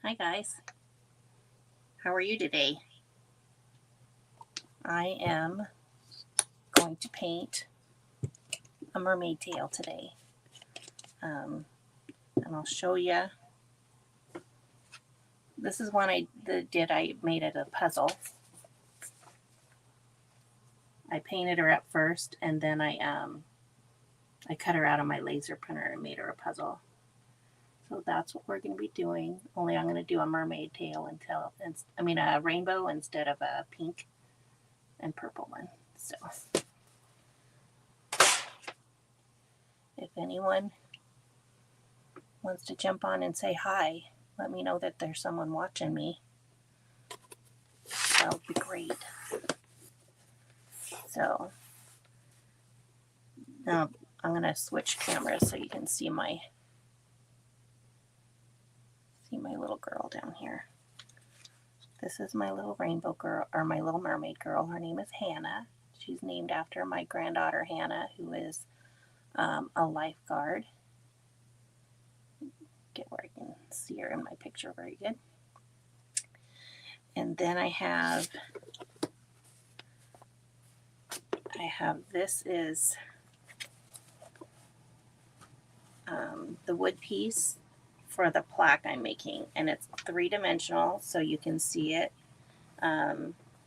Hi guys, how are you today? I am going to paint a mermaid tail today. And I'll show you. This is one I made it a puzzle. I painted her up first and then I cut her out of my laser printer and made her a puzzle. So that's what we're going to be doing, only I'm going to do a mermaid tail a rainbow instead of a pink and purple one. So if anyone wants to jump on and say hi, let me know that there's someone watching me. That would be great. So now I'm going to switch cameras so you can see my little girl down here. This is my little rainbow girl, or my little mermaid girl. Her name is Hannah. She's named after my granddaughter Hannah, who is a lifeguard. Get where I can see her in my picture very good. And then I have this is the wood piece for the plaque I'm making, and it's 3-dimensional so you can see it.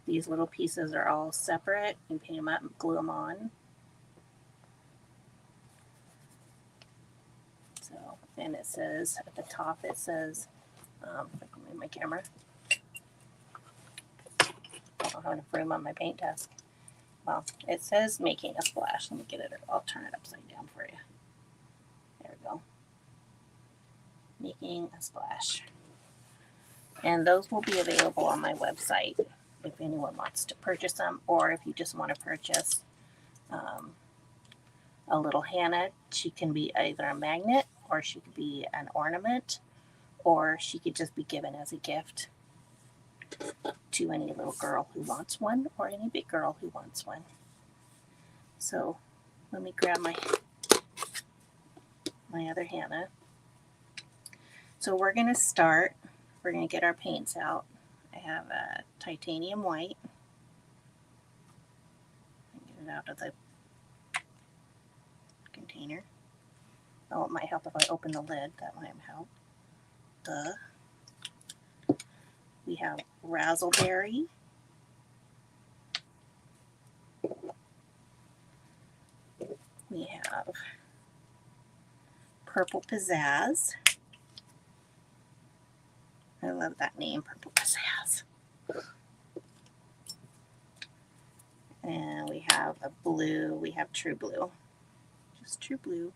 These little pieces are all separate. You can paint them up and glue them on. So, and it says at the top, it says, if I can move my camera, I don't have enough room on my paint desk. Well, it says making a splash. Let me get it, I'll turn it upside down for you. There we go. Making a splash. And those will be available on my website if anyone wants to purchase them, or if you just want to purchase a little Hannah. She can be either a magnet, or she could be an ornament, or she could just be given as a gift to any little girl who wants one, or any big girl who wants one. So let me grab my other Hannah. So we're going to start. We're going to get our paints out. I have a titanium white. Get it out of the container. Oh, it might help if I open the lid. That might help. We have razzleberry. We have purple pizzazz. I love that name, purple pizzazz. And we have a blue. We have true blue. Just true blue.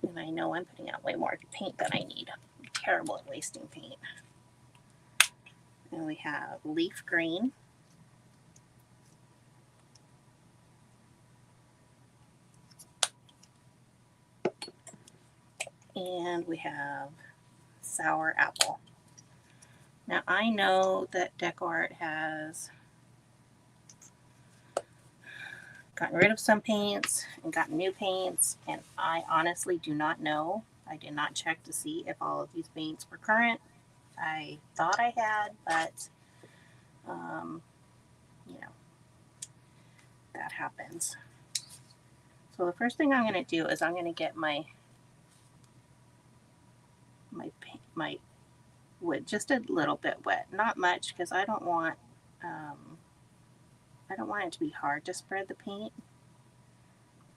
And I know I'm putting out way more paint than I need. I'm terrible at wasting paint. And we have leaf green. And we have sour apple. Now I know that DecoArt has gotten rid of some paints and gotten new paints, and I honestly do not know. I did not check to see if all of these paints were current. I thought I had, but that happens. So the first thing I'm going to do is I'm going to get my wood just a little bit wet, not much, because I don't want it to be hard to spread the paint.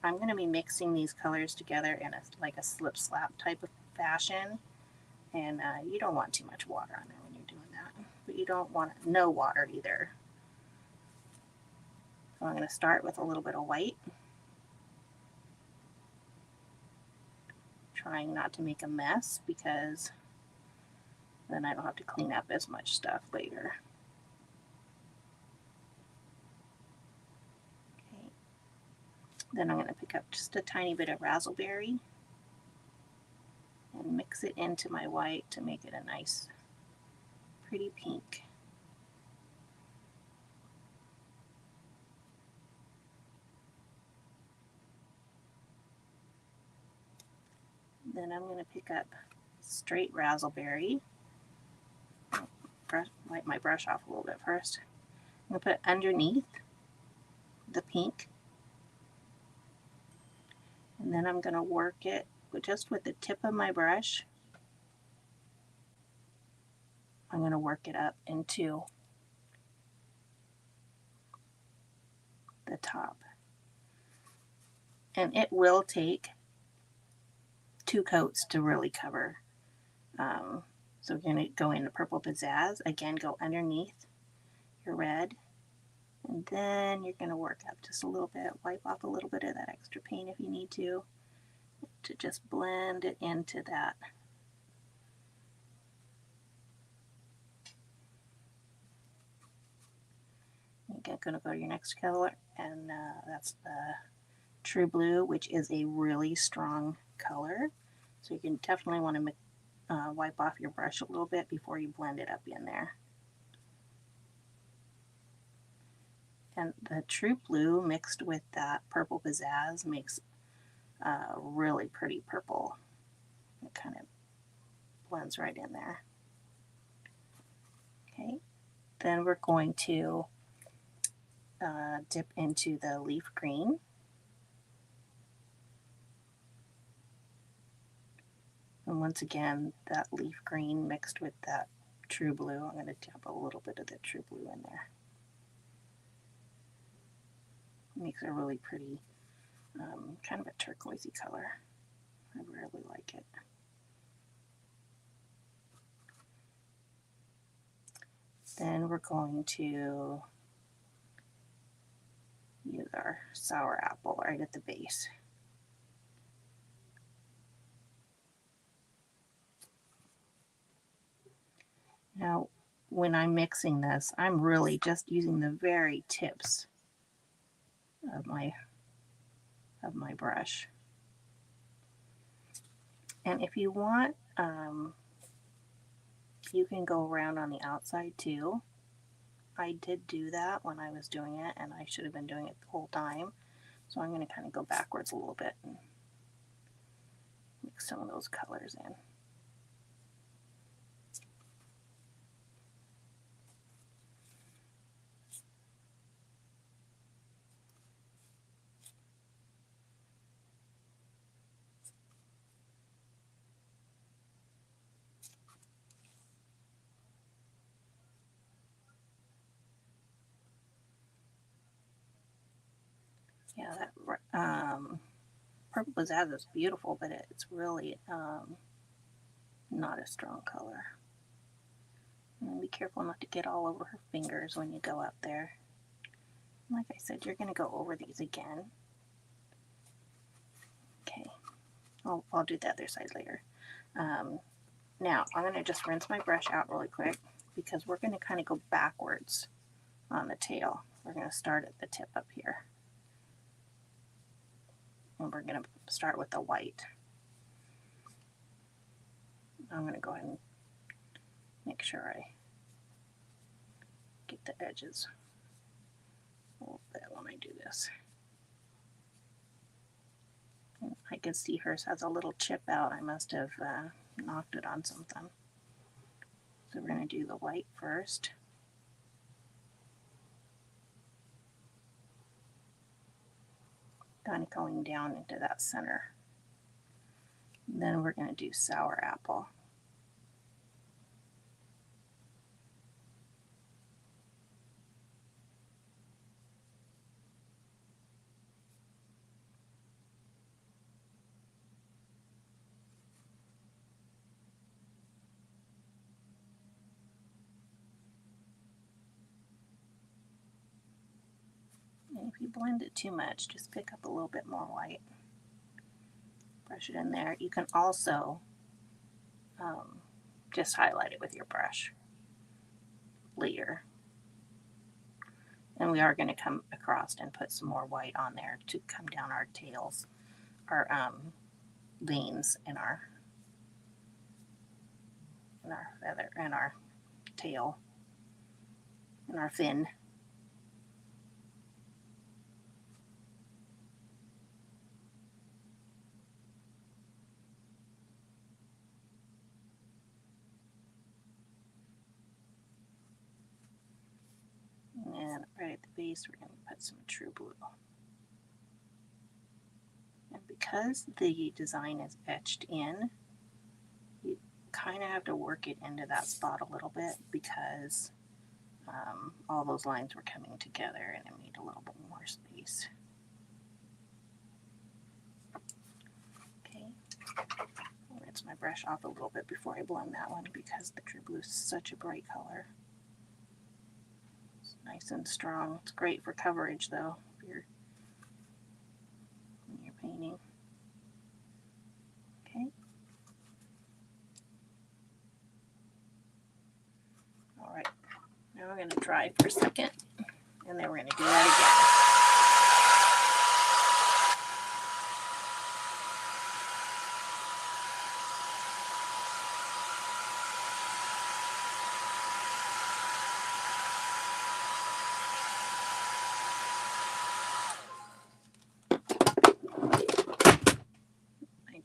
I'm going to be mixing these colors together in a slip slap type of fashion, and you don't want too much water on there when you're doing that, but you don't want no water either. So I'm going to start with a little bit of white, trying not to make a mess because then I don't have to clean up as much stuff later. Okay. Then I'm going to pick up just a tiny bit of razzleberry and mix it into my white to make it a nice, pretty pink. Then I'm going to pick up straight razzleberry. Wipe my brush off a little bit first. I'm going to put it underneath the pink. And then I'm going to work it just with the tip of my brush. I'm going to work it up into the top. And it will take 2 coats to really cover. So we're going to go into Purple Pizzazz. Again, go underneath your red. And then you're going to work up just a little bit. Wipe off a little bit of that extra paint if you need to just blend it into that. You're going to go to your next color, and that's the True Blue, which is a really strong color. So you can definitely want to wipe off your brush a little bit before you blend it up in there. And the True Blue mixed with that Purple Pizzazz makes a really pretty purple. It kind of blends right in there. Okay, then we're going to dip into the leaf green. And once again, that leaf green mixed with that True Blue. I'm going to dip a little bit of the True Blue in there. It makes a really pretty, kind of a turquoisey color. I really like it. Then we're going to use our sour apple right at the base. Now, when I'm mixing this, I'm really just using the very tips of my brush. And if you want, you can go around on the outside too. I did do that when I was doing it, and I should have been doing it the whole time. So I'm going to kind of go backwards a little bit and mix some of those colors in. Yeah, that Purple Pizzazz is beautiful, but it's really not a strong color. And be careful not to get all over her fingers when you go up there. Like I said, you're going to go over these again. Okay, I'll do the other side later. Now, I'm going to just rinse my brush out really quick because we're going to kind of go backwards on the tail. We're going to start at the tip up here. And we're going to start with the white. I'm going to go ahead and make sure I get the edges a little bit when I do this. And I can see hers has a little chip out. I must have knocked it on something. So we're going to do the white first. Kind of going down into that center. And then we're going to do sour apple. And if you blend it too much, just pick up a little bit more white. Brush it in there. You can also just highlight it with your brush later. And we are going to come across and put some more white on there to come down our tails, our veins in our feather and our tail and our fin. space, we're going to put some true blue. And because the design is etched in, you kind of have to work it into that spot a little bit because all those lines were coming together and it made a little bit more space. Okay, I'll rinse my brush off a little bit before I blend that one because the true blue is such a bright color. It's nice and strong. It's great for coverage though when you're painting. Okay. All right. Now we're going to dry for a second, and then we're going to do that again. I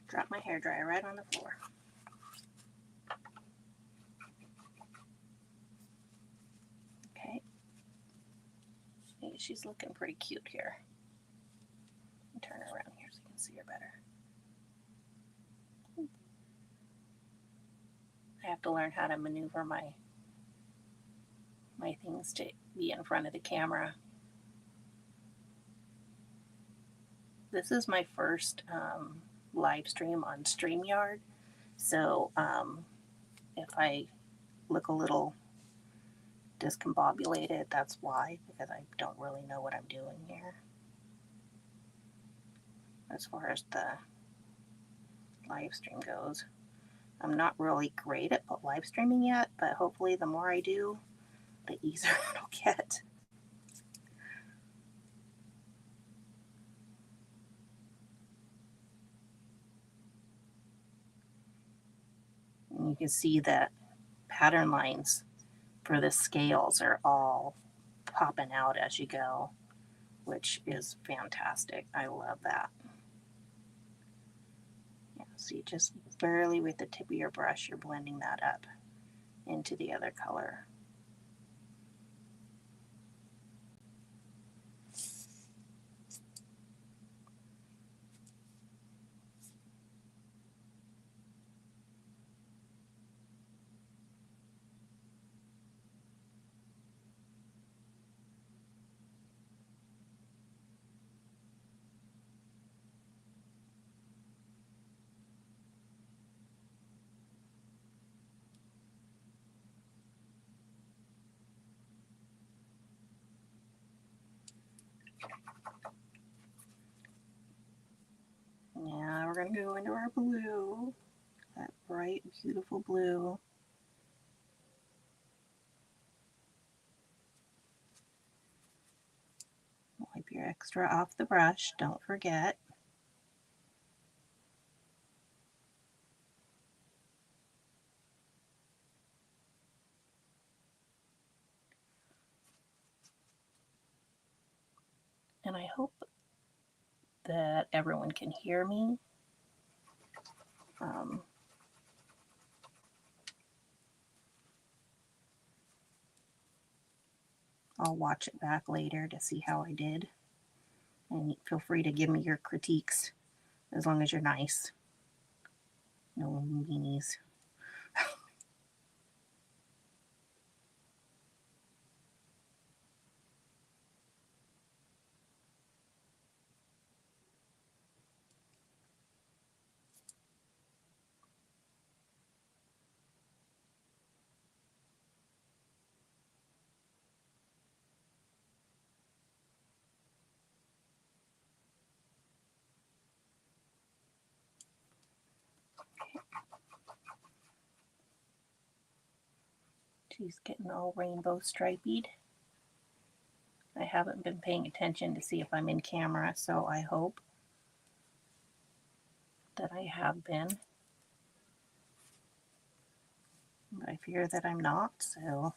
dropped my hairdryer right on the floor. Okay. She's looking pretty cute here. Turn her around here so you can see her better. I have to learn how to maneuver my things to be in front of the camera. This is my first live stream on StreamYard, so if I look a little discombobulated, that's why, because I don't really know what I'm doing here as far as the live stream goes. I'm not really great at live streaming yet, but hopefully the more I do, the easier it'll get. And you can see that pattern lines for the scales are all popping out as you go, which is fantastic. I love that. Yeah, so you just barely with the tip of your brush, you're blending that up into the other color. Now we're going to go into our blue, that bright, beautiful blue. Wipe your extra off the brush, don't forget. And I hope that everyone can hear me. I'll watch it back later to see how I did. And feel free to give me your critiques as long as you're nice. No meanies. She's getting all rainbow striped. I haven't been paying attention to see if I'm in camera, so I hope that I have been. But I fear that I'm not, so.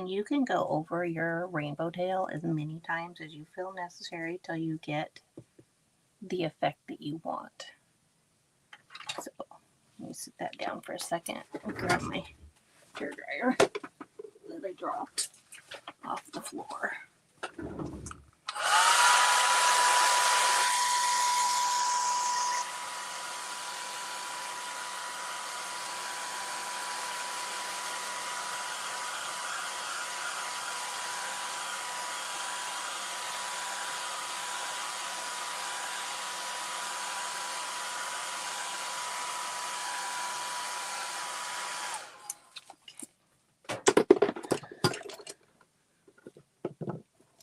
And you can go over your rainbow tail as many times as you feel necessary till you get the effect that you want. So let me sit that down for a second and grab my hair dryer that I dropped off the floor.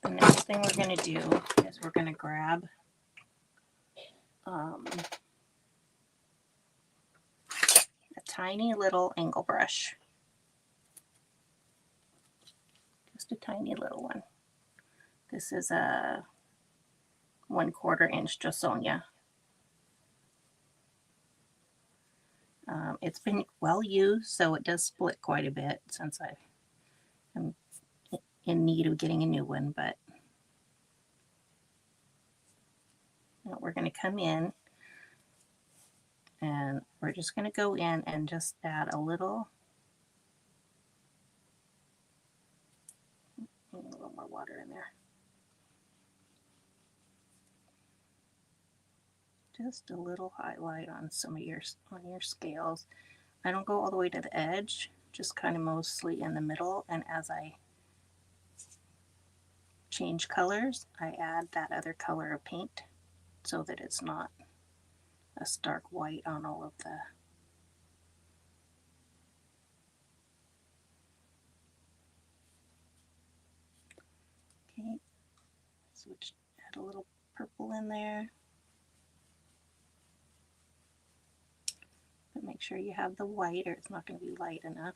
The next thing we're going to do is we're going to grab a tiny little angle brush. Just a tiny little one. This is a 1/4 inch Josonia. It's been well used, so it does split quite a bit since I'm in need of getting a new one, but we're going to come in and we're just going to go in and just add a little more water in there. Just a little highlight on some of your scales. I don't go all the way to the edge, just kind of mostly in the middle, and as I change colors, I add that other color of paint so that it's not a stark white on all of the okay. Switch, add a little purple in there. But make sure you have the white or it's not going to be light enough.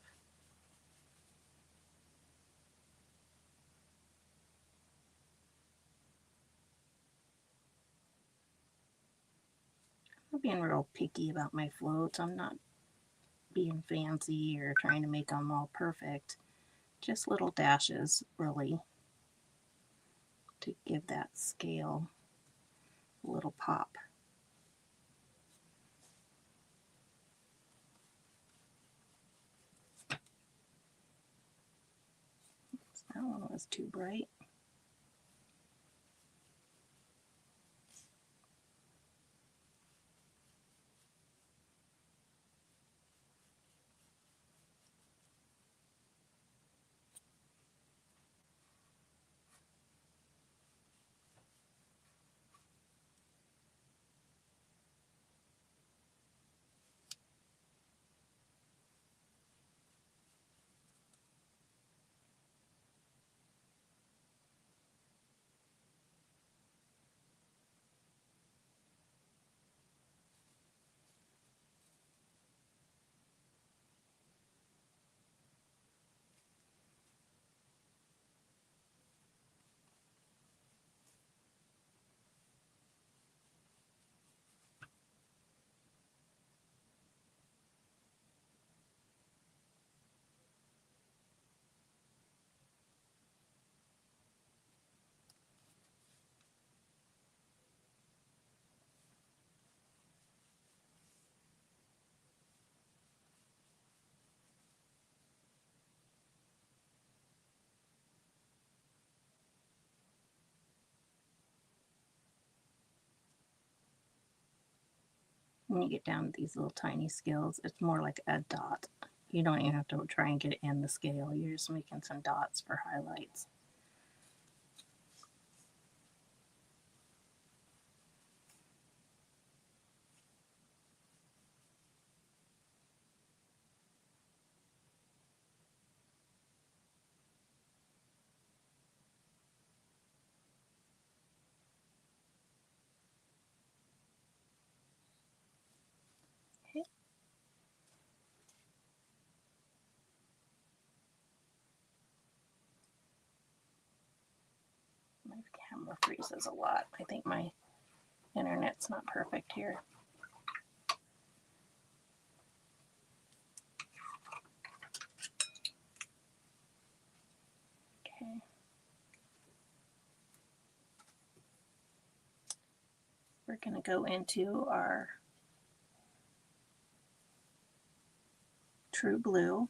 I'm being real picky about my floats. I'm not being fancy or trying to make them all perfect. Just little dashes, really, to give that scale a little pop. That one was too bright. When you get down to these little tiny scales, it's more like a dot. You don't even have to try and get it in the scale. You're just making some dots for highlights. Okay. My camera freezes a lot. I think my internet's not perfect here. Okay. We're going to go into our true blue.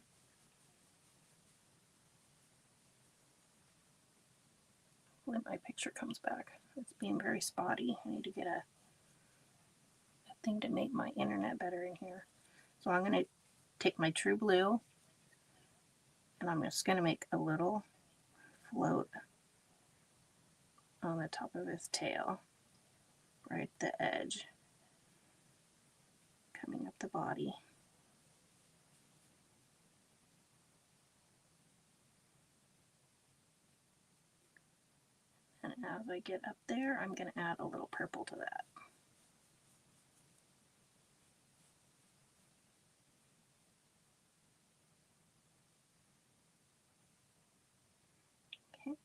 When my picture comes back, it's being very spotty. I need to get a thing to make my internet better in here. So I'm going to take my true blue and I'm just going to make a little float on the top of his tail, right at the edge, coming up the body. And as I get up there, I'm going to add a little purple to that. Okay.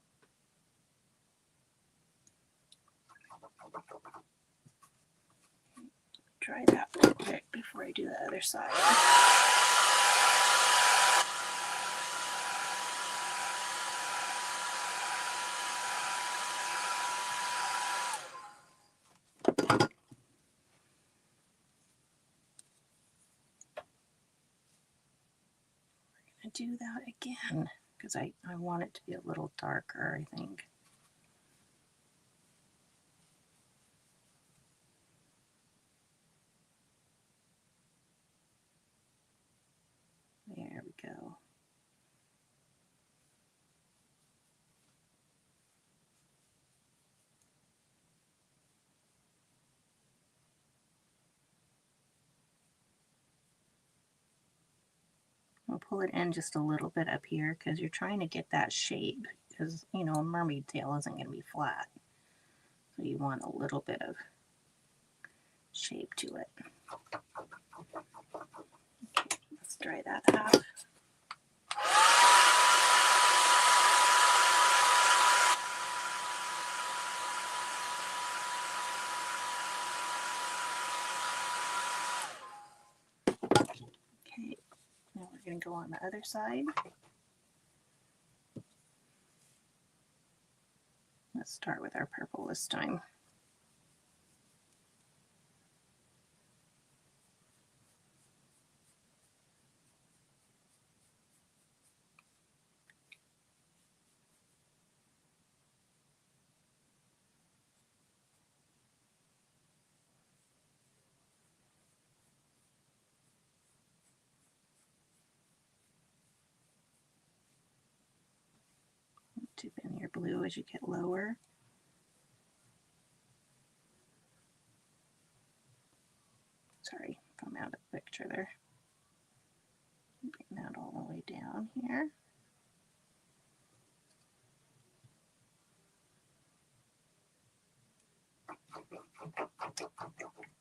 Try that real quick before I do the other side. Do that again because I want it to be a little darker, I think. There we go. I'll pull it in just a little bit up here because you're trying to get that shape because, you know, a mermaid tail isn't going to be flat. So you want a little bit of shape to it. Okay, let's dry that out. Okay, now we're going to go on the other side. Let's start with our purple this time. Dip in your blue as you get lower. Sorry if I'm out of the picture there. Bring that all the way down here.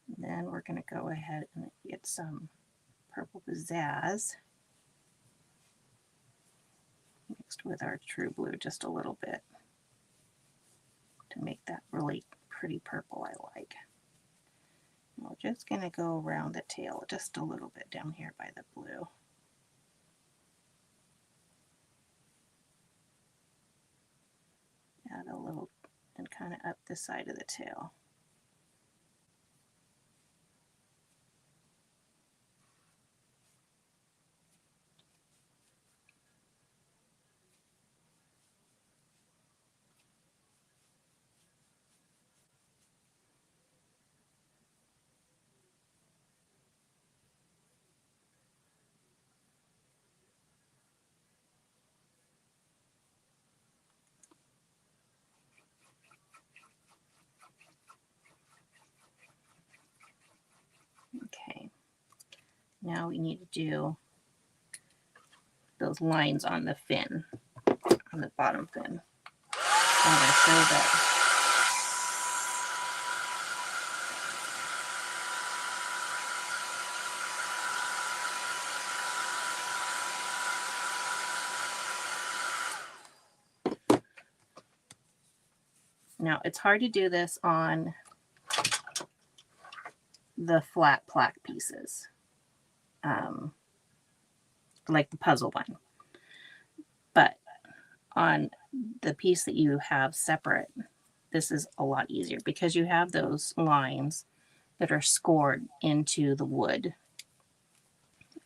And then we're going to go ahead and get some purple pizzazz mixed with our true blue just a little bit to make that really pretty purple I like. And we're just going to go around the tail just a little bit down here by the blue. Add a little and kind of up the side of the tail. Okay, now we need to do those lines on the fin, on the bottom fin. I'm going to show that. Now, it's hard to do this on the flat plaque pieces, like the puzzle one. But on the piece that you have separate, this is a lot easier because you have those lines that are scored into the wood.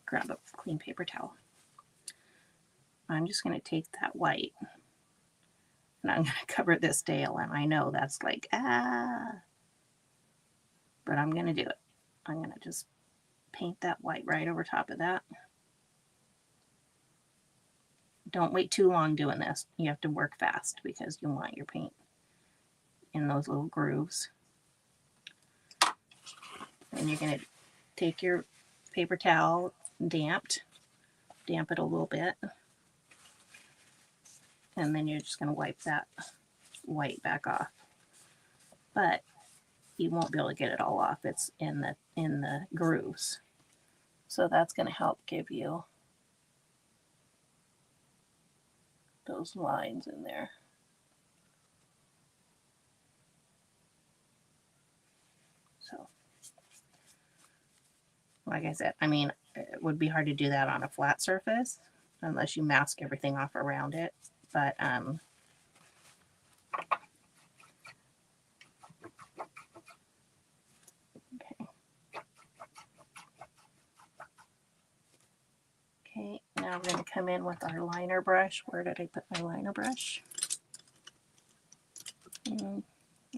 Grab a clean paper towel. I'm just going to take that white and I'm going to cover this tail, and I know that's like, but I'm going to do it. I'm going to just paint that white right over top of that. Don't wait too long doing this. You have to work fast because you want your paint in those little grooves. And you're going to take your paper towel, damp it a little bit, and then you're just going to wipe that white back off. But you won't be able to get it all off. It's in the grooves. So that's going to help give you those lines in there. So, like I said, I mean, it would be hard to do that on a flat surface unless you mask everything off around it. But okay, now we're going to come in with our liner brush. Where did I put my liner brush? I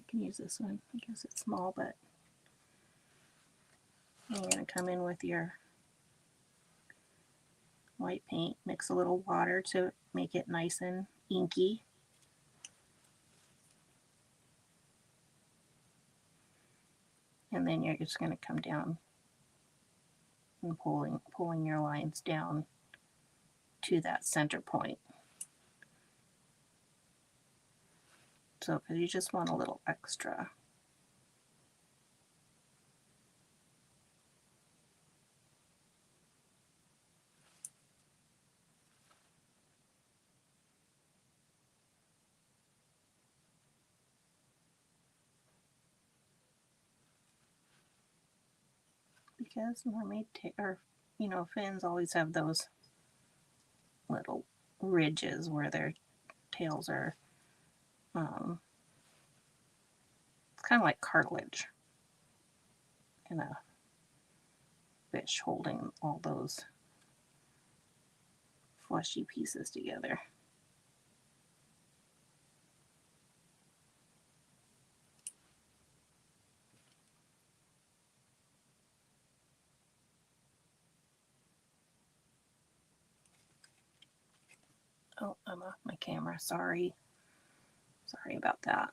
can use this one. I guess it's small, but you're going to come in with your white paint, mix a little water to make it nice and inky. And then you're just going to come down and pulling your lines down to that center point. So, because you just want a little extra. Because mermaid or fins always have those little ridges where their tails are. It's kind of like cartilage in a fish holding all those fleshy pieces together. Oh, I'm off my camera. Sorry about that.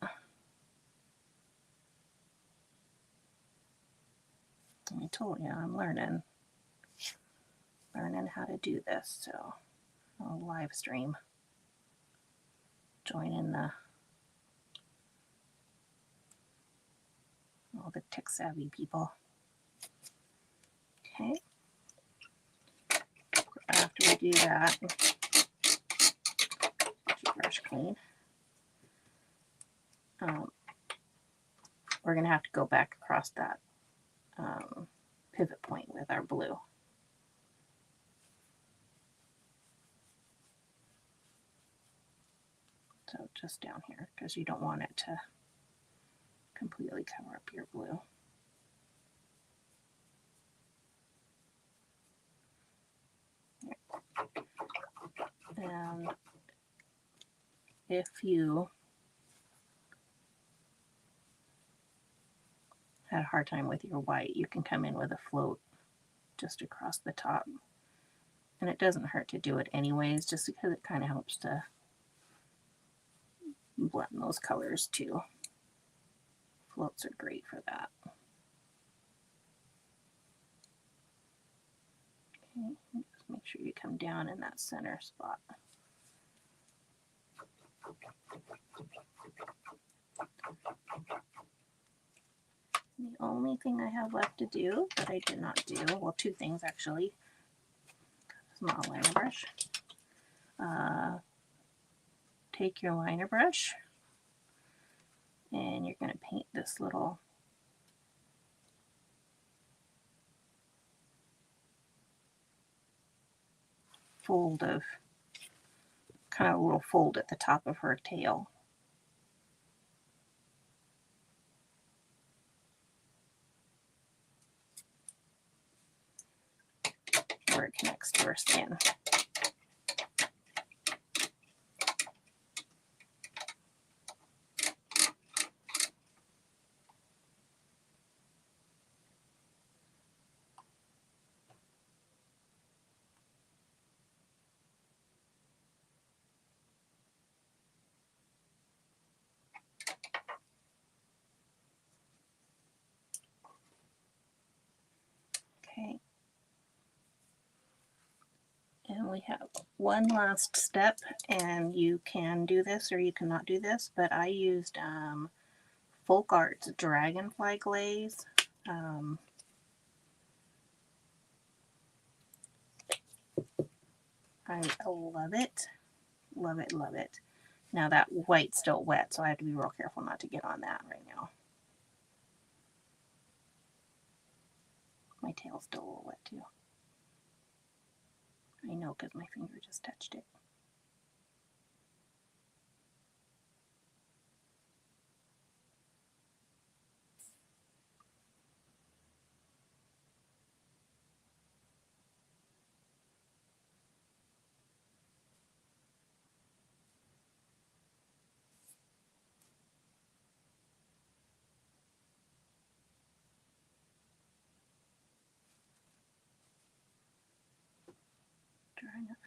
I told you I'm learning how to do this, so I'll live stream. Join in all the tech savvy people. Okay. After we do that, keep your brush clean. We're going to have to go back across that pivot point with our blue. So just down here, because you don't want it to completely cover up your blue. And if you had a hard time with your white, you can come in with a float just across the top. And it doesn't hurt to do it anyways, just because it kind of helps to blend those colors too. Floats are great for that. Okay, just make sure you come down in that center spot. The only thing I have left to do that I did not do, well, two things actually. Small liner brush. Take your liner brush and you're going to paint this little fold of kind of a little fold at the top of her tail. Where it connects to her skin. Okay. And we have one last step, and you can do this or you cannot do this, but I used Folk Arts Dragonfly Glaze. I love it. Love it, love it. Now that white's still wet, so I have to be real careful not to get on that right now. My tail's still a little wet too. I know because my finger just touched it. Dry enough.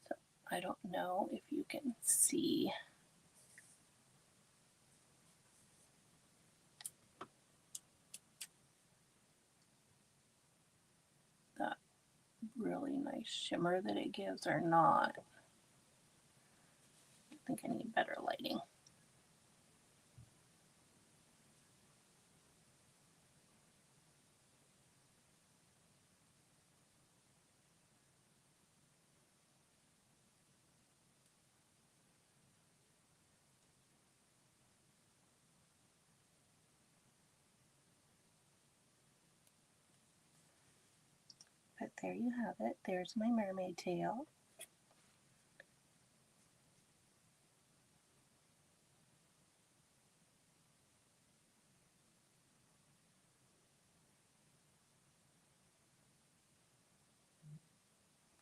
So I don't know if you can see. That really nice shimmer that it gives or not. I think I need better lighting. But there you have it. There's my mermaid tail.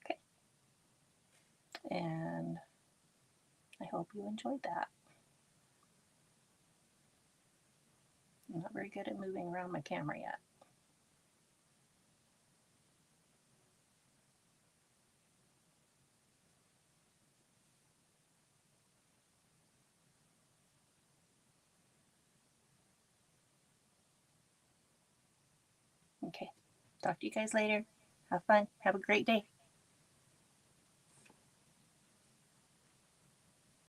Okay. And I hope you enjoyed that. I'm not very good at moving around my camera yet. Okay. Talk to you guys later. Have fun. Have a great day.